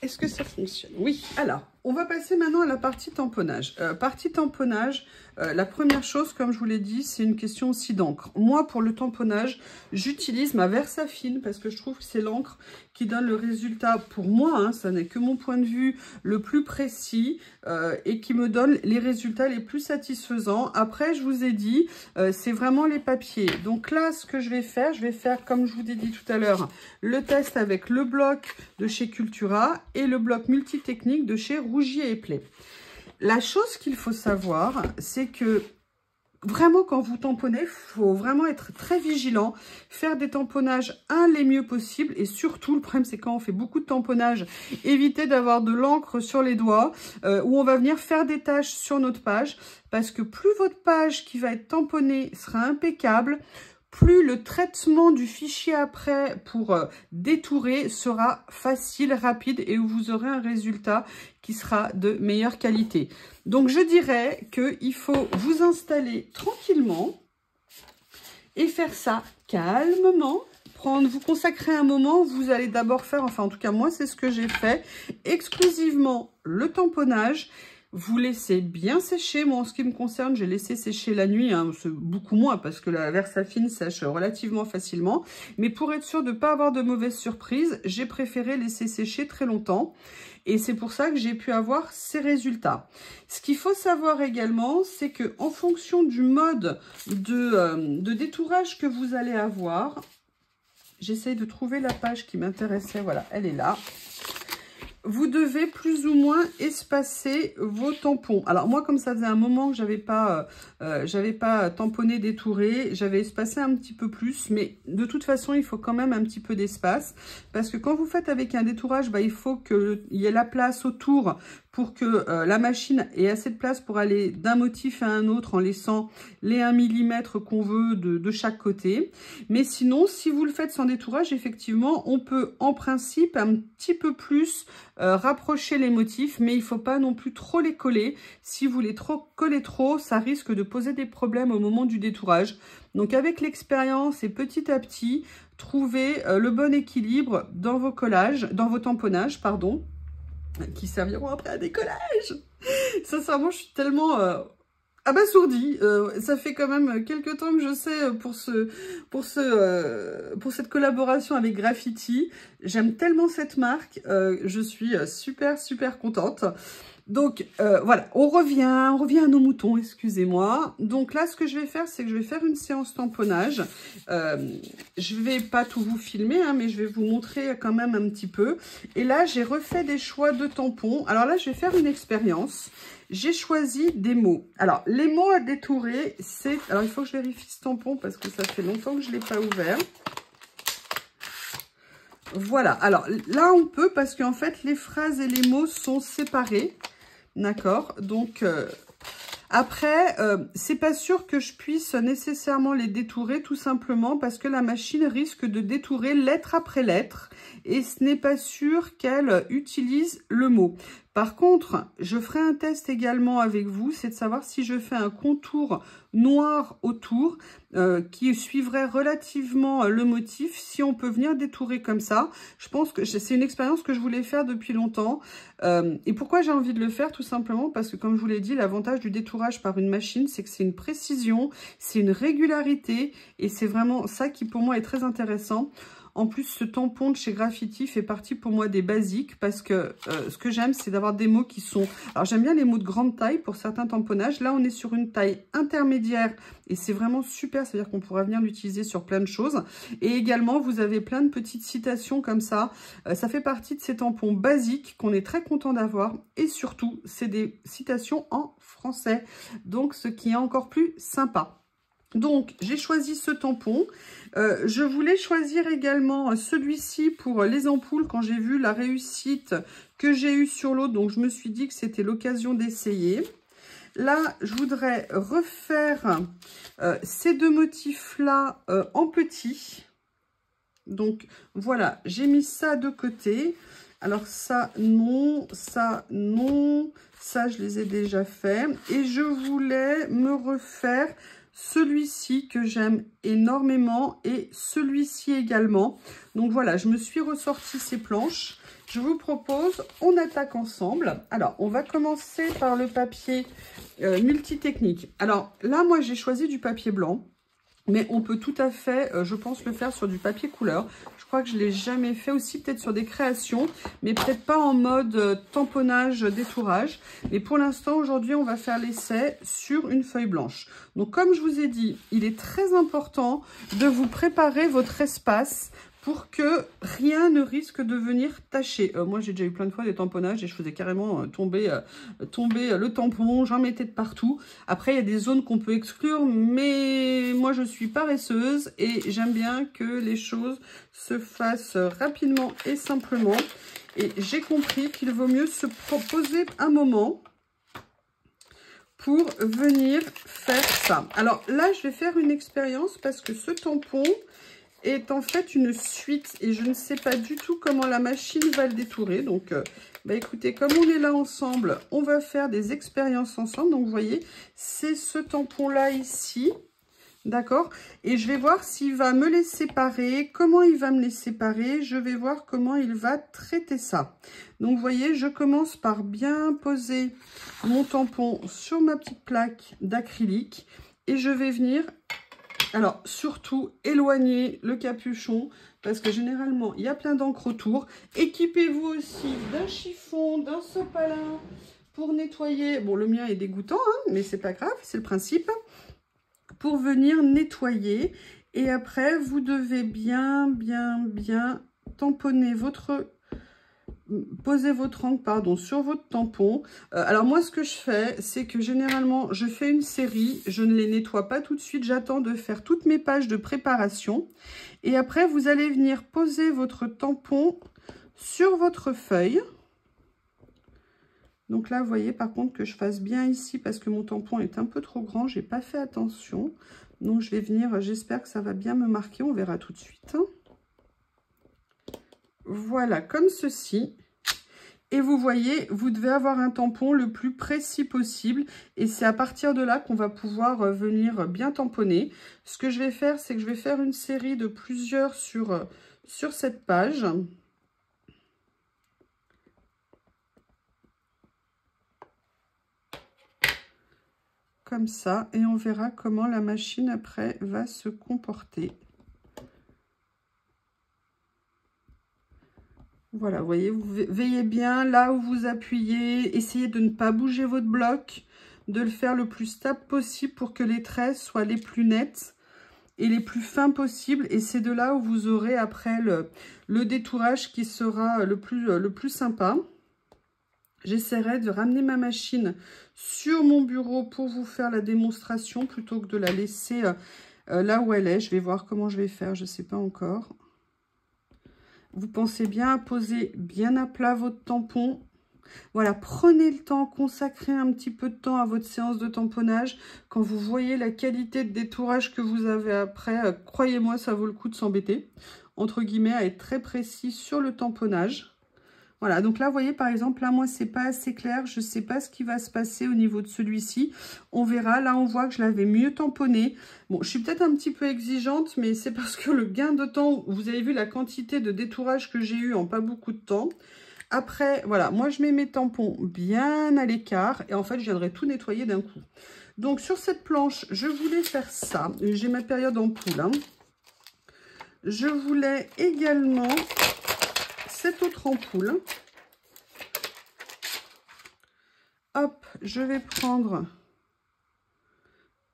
Est-ce que ça fonctionne? Oui. Alors, on va passer maintenant à la partie tamponnage. La première chose, comme je vous l'ai dit, c'est une question aussi d'encre. Moi, pour le tamponnage, j'utilise ma Versafine parce que je trouve que c'est l'encre qui donne le résultat, pour moi, hein, ça n'est que mon point de vue, le plus précis et qui me donne les résultats les plus satisfaisants. Après, je vous ai dit, c'est vraiment les papiers. Donc là, ce que je vais faire, comme je vous ai dit tout à l'heure, le test avec le bloc de chez Cultura et le bloc multitechnique de chez Rougier et Play. La chose qu'il faut savoir, c'est que vraiment, quand vous tamponnez, il faut vraiment être très vigilant, faire des tamponnages les mieux possible. Et surtout, le problème, c'est quand on fait beaucoup de tamponnage, éviter d'avoir de l'encre sur les doigts où on va venir faire des taches sur notre page. Parce que plus votre page qui va être tamponnée sera impeccable, plus le traitement du fichier après pour détourer sera facile, rapide et où vous aurez un résultat qui sera de meilleure qualité. Donc, je dirais qu'il faut vous installer tranquillement et faire ça calmement. Vous consacrez un moment, vous allez d'abord faire, enfin en tout cas moi c'est ce que j'ai fait, exclusivement le tamponnage. Vous laissez bien sécher. Moi, en ce qui me concerne, j'ai laissé sécher la nuit. Hein, c'est beaucoup moins parce que la Versafine sèche relativement facilement. Mais pour être sûr de ne pas avoir de mauvaises surprises, j'ai préféré laisser sécher très longtemps. Et c'est pour ça que j'ai pu avoir ces résultats. Ce qu'il faut savoir également, c'est que en fonction du mode de détourage que vous allez avoir, j'essaye de trouver la page qui m'intéressait. Voilà, elle est là. Vous devez plus ou moins espacer vos tampons. Alors moi, comme ça faisait un moment que j'avais pas tamponné, détouré, j'avais espacé un petit peu plus, mais de toute façon, il faut quand même un petit peu d'espace parce que quand vous faites avec un détourage, il faut qu'il y ait la place autour pour que la machine ait assez de place pour aller d'un motif à un autre en laissant les 1 mm qu'on veut de chaque côté. Mais sinon, si vous le faites sans détourage, effectivement, on peut en principe un petit peu plus rapprocher les motifs, mais il ne faut pas non plus trop les coller. Si vous les collez trop, ça risque de poser des problèmes au moment du détourage. Donc avec l'expérience et petit à petit, trouvez le bon équilibre dans vos collages, dans vos tamponnages, pardon, qui serviront après à décollage. Sincèrement, je suis tellement abasourdie. Ça fait quand même quelques temps que je sais pour cette collaboration avec Graffiti. J'aime tellement cette marque. Je suis super contente. Donc, voilà, on revient à nos moutons, excusez-moi. Donc là, ce que je vais faire, c'est que je vais faire une séance tamponnage. Je vais pas tout vous filmer, hein, mais je vais vous montrer quand même un petit peu. Et là, j'ai refait des choix de tampons. Alors là, je vais faire une expérience. J'ai choisi des mots. Alors, les mots à détourer, c'est... Alors, il faut que je vérifie ce tampon parce que ça fait longtemps que je ne l'ai pas ouvert. Voilà. Alors, là, on peut parce qu'en fait, les phrases et les mots sont séparés. D'accord, donc après, c'est pas sûr que je puisse nécessairement les détourer tout simplement parce que la machine risque de détourer lettre après lettre et ce n'est pas sûr qu'elle utilise le mot. Par contre, je ferai un test également avec vous, c'est de savoir si je fais un contour noir autour qui suivrait relativement le motif, si on peut venir détourer comme ça. Je pense que c'est une expérience que je voulais faire depuis longtemps. Et pourquoi j'ai envie de le faire? Tout simplement parce que, comme je vous l'ai dit, l'avantage du détourage par une machine, c'est que c'est une précision, c'est une régularité et c'est vraiment ça qui pour moi est très intéressant. En plus, ce tampon de chez Graffiti fait partie pour moi des basiques parce que ce que j'aime, c'est d'avoir des mots qui sont... Alors, j'aime bien les mots de grande taille pour certains tamponnages. Là, on est sur une taille intermédiaire et c'est vraiment super. C'est-à-dire qu'on pourra venir l'utiliser sur plein de choses. Et également, vous avez plein de petites citations comme ça. Ça fait partie de ces tampons basiques qu'on est très content d'avoir. Et surtout, c'est des citations en français. Donc, ce qui est encore plus sympa. Donc, j'ai choisi ce tampon. Je voulais choisir également celui-ci pour les ampoules quand j'ai vu la réussite que j'ai eue sur l'autre. Donc, je me suis dit que c'était l'occasion d'essayer. Là, je voudrais refaire ces deux motifs-là en petit. Donc, voilà, j'ai mis ça de côté. Alors, ça, non, ça, non. Ça, je les ai déjà fait. Et je voulais me refaire celui-ci que j'aime énormément et celui-ci également. Donc voilà, je me suis ressorti ces planches. Je vous propose, on attaque ensemble. Alors, on va commencer par le papier multitechnique. Alors là, moi, j'ai choisi du papier blanc. Mais on peut tout à fait, je pense, le faire sur du papier couleur. Je crois que je ne l'ai jamais fait aussi, peut-être sur des créations, mais peut-être pas en mode tamponnage, détourage. Mais pour l'instant, aujourd'hui, on va faire l'essai sur une feuille blanche. Donc, comme je vous ai dit, il est très important de vous préparer votre espace pour que rien ne risque de venir tacher. Moi, j'ai déjà eu plein de fois des tamponnages et je faisais carrément tomber le tampon, j'en mettais de partout. Après, il y a des zones qu'on peut exclure, mais moi, je suis paresseuse et j'aime bien que les choses se fassent rapidement et simplement. Et j'ai compris qu'il vaut mieux se proposer un moment pour venir faire ça. Alors là, je vais faire une expérience parce que ce tampon est en fait une suite et je ne sais pas du tout comment la machine va le détourer. Donc, écoutez, comme on est là ensemble, on va faire des expériences ensemble. Donc, vous voyez, c'est ce tampon-là ici, d'accord? Et je vais voir s'il va me les séparer, comment il va me les séparer. Je vais voir comment il va traiter ça. Donc, vous voyez, je commence par bien poser mon tampon sur ma petite plaque d'acrylique et je vais venir... Alors, surtout, éloignez le capuchon parce que généralement, il y a plein d'encre autour. Équipez-vous aussi d'un chiffon, d'un sopalin pour nettoyer. Bon, le mien est dégoûtant, hein, mais c'est pas grave, c'est le principe. Pour venir nettoyer. Et après, vous devez bien tamponner votre... Posez votre encre, pardon, sur votre tampon. Alors moi, ce que je fais, c'est que généralement, je fais une série. Je ne les nettoie pas tout de suite. J'attends de faire toutes mes pages de préparation. Et après, vous allez venir poser votre tampon sur votre feuille. Donc là, vous voyez, par contre, que je fasse bien ici parce que mon tampon est un peu trop grand. J'ai pas fait attention. Donc, je vais venir, j'espère que ça va bien me marquer. On verra tout de suite. Voilà, comme ceci. Et vous voyez, vous devez avoir un tampon le plus précis possible. Et c'est à partir de là qu'on va pouvoir venir bien tamponner. Ce que je vais faire, c'est que je vais faire une série de plusieurs sur cette page. Comme ça. Et on verra comment la machine après va se comporter. Voilà, vous voyez, vous veillez bien là où vous appuyez. Essayez de ne pas bouger votre bloc, de le faire le plus stable possible pour que les traits soient les plus nets et les plus fins possibles. Et c'est de là où vous aurez après le détourage qui sera le plus sympa. J'essaierai de ramener ma machine sur mon bureau pour vous faire la démonstration plutôt que de la laisser là où elle est. Je vais voir comment je vais faire, je ne sais pas encore. Vous pensez bien à poser bien à plat votre tampon. Voilà, prenez le temps, consacrez un petit peu de temps à votre séance de tamponnage. Quand vous voyez la qualité de détourage que vous avez après, croyez-moi, ça vaut le coup de s'embêter, entre guillemets, à être très précis sur le tamponnage. Voilà, donc là, vous voyez, par exemple, là, moi, c'est pas assez clair. Je ne sais pas ce qui va se passer au niveau de celui-ci. On verra. Là, on voit que je l'avais mieux tamponné. Bon, je suis peut-être un petit peu exigeante, mais c'est parce que le gain de temps, vous avez vu la quantité de détourage que j'ai eu en pas beaucoup de temps. Après, voilà, moi, je mets mes tampons bien à l'écart. Et en fait, je viendrai tout nettoyer d'un coup. Donc, sur cette planche, je voulais faire ça. J'ai ma période en poule, hein. Je voulais également... cette autre ampoule. Hop, je vais prendre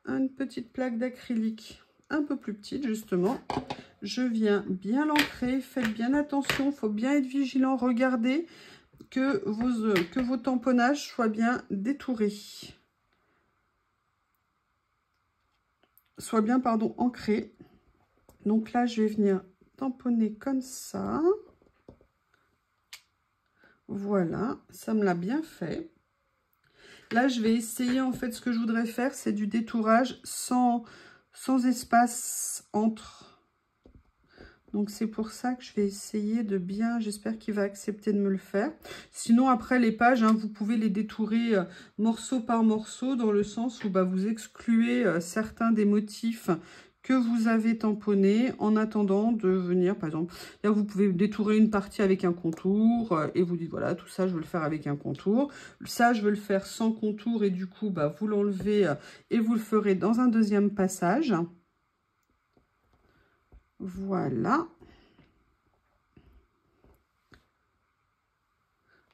une petite plaque d'acrylique un peu plus petite justement. Je viens bien l'ancrer, faites bien attention, il faut bien être vigilant, regardez que vos tamponnages soient bien détourés. Soient bien, pardon, ancrés. Donc là, je vais venir tamponner comme ça. Voilà, ça me l'a bien fait. Là, je vais essayer, en fait, ce que je voudrais faire, c'est du détourage sans espace entre. Donc c'est pour ça que je vais essayer de bien, j'espère qu'il va accepter de me le faire. Sinon après les pages, hein, vous pouvez les détourer morceau par morceau, dans le sens où bah, vous excluez certains des motifs que vous avez tamponnés en attendant de venir, par exemple, là vous pouvez détourer une partie avec un contour et vous dites voilà, tout ça je veux le faire avec un contour, ça je veux le faire sans contour et du coup bah, vous l'enlevez et vous le ferez dans un deuxième passage. Voilà.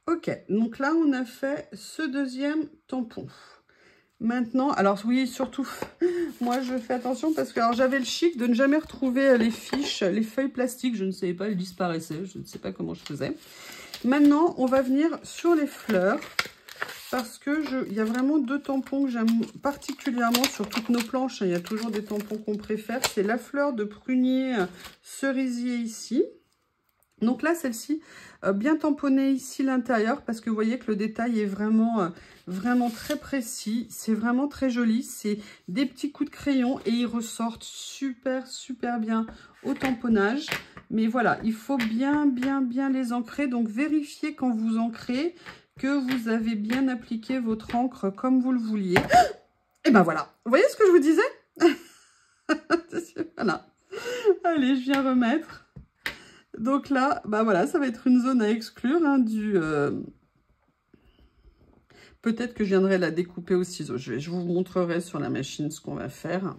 Ok, donc là on a fait ce deuxième tampon. Maintenant, alors oui, surtout, moi je fais attention parce que j'avais le chic de ne jamais retrouver les fiches, les feuilles plastiques, je ne savais pas, elles disparaissaient, je ne sais pas comment je faisais. Maintenant, on va venir sur les fleurs parce que il y a vraiment deux tampons que j'aime particulièrement sur toutes nos planches. Il y a toujours des tampons qu'on préfère. C'est la fleur de prunier cerisier ici. Donc là, celle-ci, bien tamponnée ici l'intérieur parce que vous voyez que le détail est vraiment, vraiment très précis. C'est vraiment très joli. C'est des petits coups de crayon et ils ressortent super, super bien au tamponnage. Mais voilà, il faut bien, bien, bien les ancrer. Donc vérifiez quand vous ancrez que vous avez bien appliqué votre encre comme vous le vouliez. Et ben voilà, vous voyez ce que je vous disais? Voilà. Allez, je viens remettre. Donc là, bah voilà, ça va être une zone à exclure hein, Peut-être que je viendrai la découper au ciseau. Je vous montrerai sur la machine ce qu'on va faire.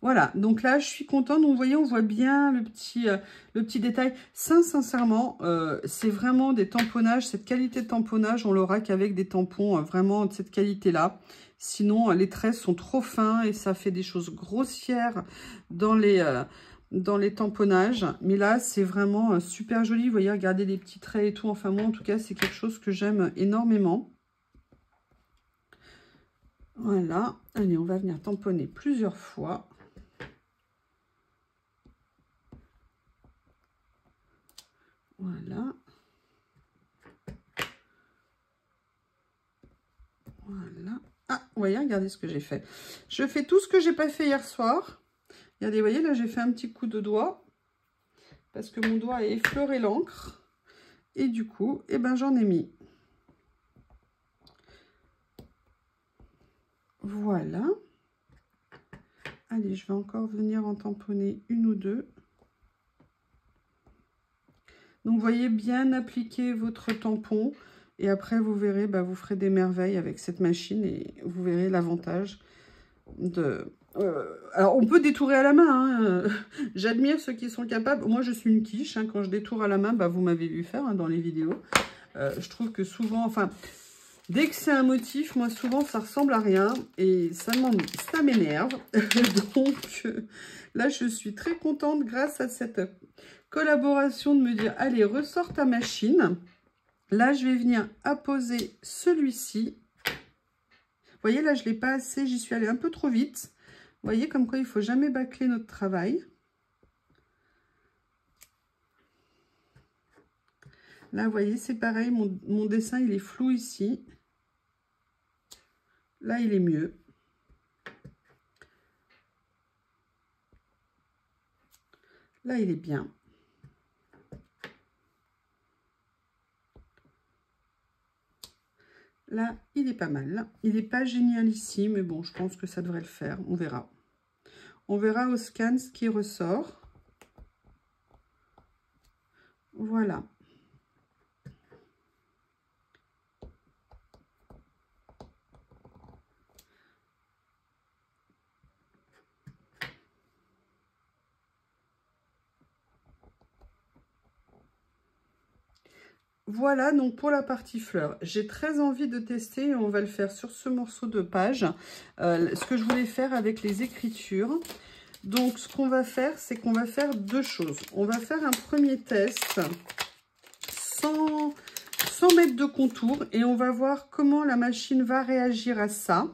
Voilà, donc là, je suis contente. Donc, vous voyez, on voit bien le petit détail. Sincèrement, c'est vraiment des tamponnages. Cette qualité de tamponnage, on l'aura qu'avec des tampons vraiment de cette qualité-là. Sinon, les traits sont trop fins et ça fait des choses grossières dans les tamponnages. Mais là, c'est vraiment super joli. Vous voyez, regardez les petits traits et tout. Enfin, moi, en tout cas, c'est quelque chose que j'aime énormément. Voilà. Allez, on va venir tamponner plusieurs fois. Voilà. Voilà. Ah, vous voyez, regardez ce que j'ai fait. Je fais tout ce que j'ai pas fait hier soir. Regardez, vous voyez, là, j'ai fait un petit coup de doigt. Parce que mon doigt a effleuré l'encre. Et du coup, eh ben, j'en ai mis. Voilà. Allez, je vais encore venir en tamponner une ou deux. Donc, vous voyez, bien appliquer votre tampon. Et après, vous verrez, bah, vous ferez des merveilles avec cette machine. Et vous verrez l'avantage de... alors, on peut détourer à la main. Hein. J'admire ceux qui sont capables. Moi, je suis une quiche. Hein. Quand je détourne à la main, bah, vous m'avez vu faire hein, dans les vidéos. Je trouve que souvent... Enfin, dès que c'est un motif, moi, souvent, ça ressemble à rien. Et ça m'énerve. Donc, là, je suis très contente grâce à cette collaboration de me dire, allez, ressors ta machine. Là, je vais venir apposer celui-ci. Vous voyez, là, je ne l'ai pas assez, j'y suis allée un peu trop vite. Vous voyez, comme quoi il ne faut jamais bâcler notre travail. Là, vous voyez, c'est pareil, mon dessin, il est flou ici. Là, il est mieux. Là, il est bien. Là, il est pas mal. Il n'est pas génial ici, mais bon, je pense que ça devrait le faire. On verra. On verra au scan ce qui ressort. Voilà. Voilà donc pour la partie fleurs. J'ai très envie de tester et on va le faire sur ce morceau de page. Ce que je voulais faire avec les écritures. Donc ce qu'on va faire, c'est qu'on va faire deux choses. On va faire un premier test sans mettre de contour et on va voir comment la machine va réagir à ça.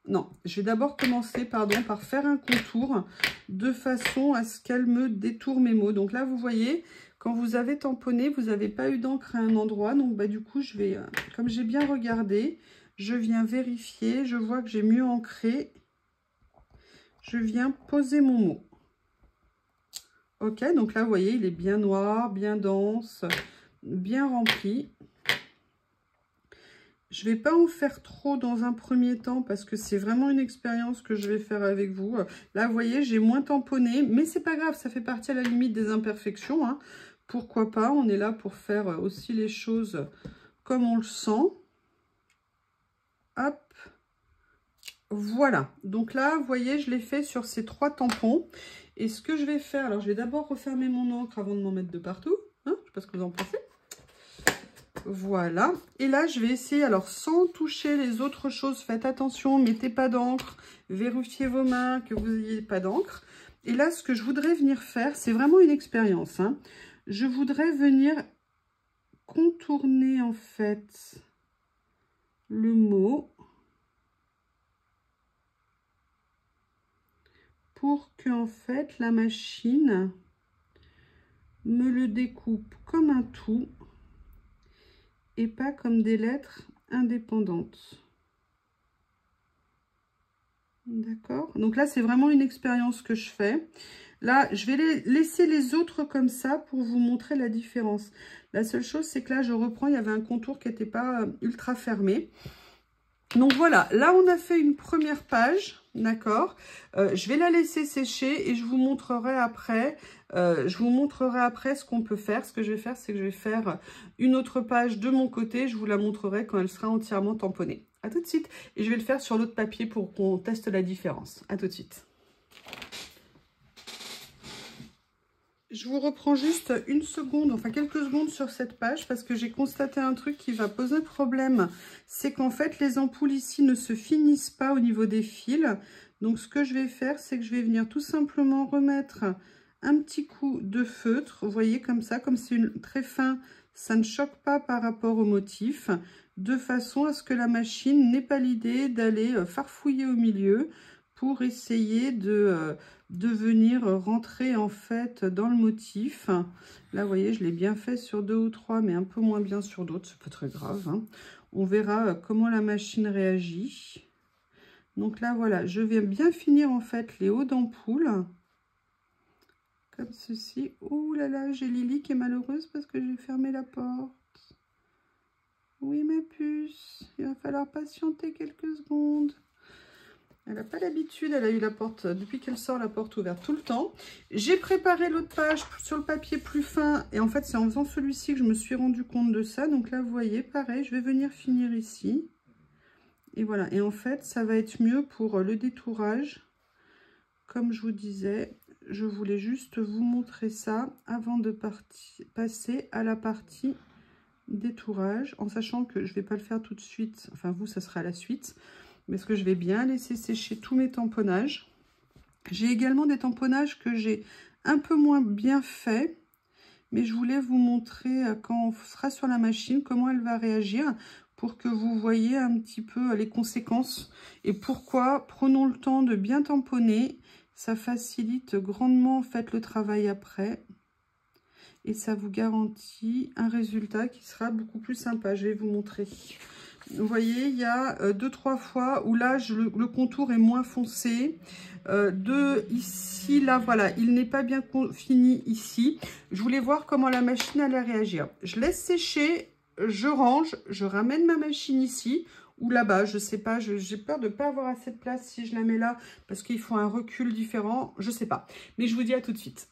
Non, je vais d'abord commencer par faire un contour de façon à ce qu'elle me détourne mes mots. Donc là, vous voyez, quand vous avez tamponné, vous n'avez pas eu d'encre à un endroit. Donc bah, du coup, je vais, comme j'ai bien regardé, je viens vérifier. Je vois que j'ai mieux ancré. Je viens poser mon mot. Ok, donc là, vous voyez, il est bien noir, bien dense, bien rempli. Je ne vais pas en faire trop dans un premier temps parce que c'est vraiment une expérience que je vais faire avec vous. Là, vous voyez, j'ai moins tamponné, mais c'est pas grave, ça fait partie à la limite des imperfections, hein. Pourquoi pas, on est là pour faire aussi les choses comme on le sent. Hop, voilà. Donc là, vous voyez, je l'ai fait sur ces 3 tampons. Et ce que je vais faire, alors je vais d'abord refermer mon encre avant de m'en mettre de partout. Hein, je sais pas ce que vous en pensez. Voilà. Et là, je vais essayer, alors sans toucher les autres choses, faites attention, mettez pas d'encre, vérifiez vos mains, que vous n'ayez pas d'encre. Et là, ce que je voudrais venir faire, c'est vraiment une expérience, hein. Je voudrais venir contourner en fait le mot pour que en fait la machine me le découpe comme un tout et pas comme des lettres indépendantes. D'accord? Donc là, c'est vraiment une expérience que je fais. Là, je vais laisser les autres comme ça pour vous montrer la différence. La seule chose, c'est que là, je reprends, il y avait un contour qui n'était pas ultra fermé. Donc voilà, là, on a fait une première page, d'accord? Je vais la laisser sécher et je vous montrerai après. Ce qu'on peut faire. Ce que je vais faire, c'est que je vais faire une autre page de mon côté. Je vous la montrerai quand elle sera entièrement tamponnée. À tout de suite. Et je vais le faire sur l'autre papier pour qu'on teste la différence. À tout de suite. Je vous reprends juste une seconde, enfin quelques secondes sur cette page parce que j'ai constaté un truc qui va poser problème. C'est qu'en fait, les ampoules ici ne se finissent pas au niveau des fils. Donc, ce que je vais faire, c'est que je vais venir tout simplement remettre un petit coup de feutre. Vous voyez, comme ça, comme c'est très fin, ça ne choque pas par rapport au motif. De façon à ce que la machine n'ait pas l'idée d'aller farfouiller au milieu pour essayer de venir rentrer en fait dans le motif. Là, vous voyez, je l'ai bien fait sur 2 ou 3, mais un peu moins bien sur d'autres. C'est pas très grave, hein. On verra comment la machine réagit. Donc là, voilà, je vais bien finir en fait les hauts d'ampoule. Comme ceci. Ouh là là, j'ai Lily qui est malheureuse parce que j'ai fermé la porte. Oui, ma puce, il va falloir patienter quelques secondes. Elle n'a pas l'habitude, elle a eu la porte, depuis qu'elle sort, la porte ouverte tout le temps. J'ai préparé l'autre page sur le papier plus fin. Et en fait, c'est en faisant celui-ci que je me suis rendu compte de ça. Donc là, vous voyez, pareil, je vais venir finir ici. Et voilà. Et en fait, ça va être mieux pour le détourage. Comme je vous disais, je voulais juste vous montrer ça avant de passer à la partie détourage. En sachant que je ne vais pas le faire tout de suite. Enfin, vous, ça sera à la suite. Mais ce que je vais bien laisser sécher tous mes tamponnages. J'ai également des tamponnages que j'ai un peu moins bien fait. Mais je voulais vous montrer quand on sera sur la machine comment elle va réagir pour que vous voyez un petit peu les conséquences. Et pourquoi prenons le temps de bien tamponner. Ça facilite grandement en fait le travail après. Et ça vous garantit un résultat qui sera beaucoup plus sympa. Je vais vous montrer. Vous voyez, il y a 2-3 fois où là, le contour est moins foncé. Ici, là, voilà, il n'est pas bien fini ici. Je voulais voir comment la machine allait réagir. Je laisse sécher, je range, je ramène ma machine ici ou là-bas. Je ne sais pas, j'ai peur de ne pas avoir assez de place si je la mets là parce qu'il faut un recul différent. Je ne sais pas. Mais je vous dis à tout de suite.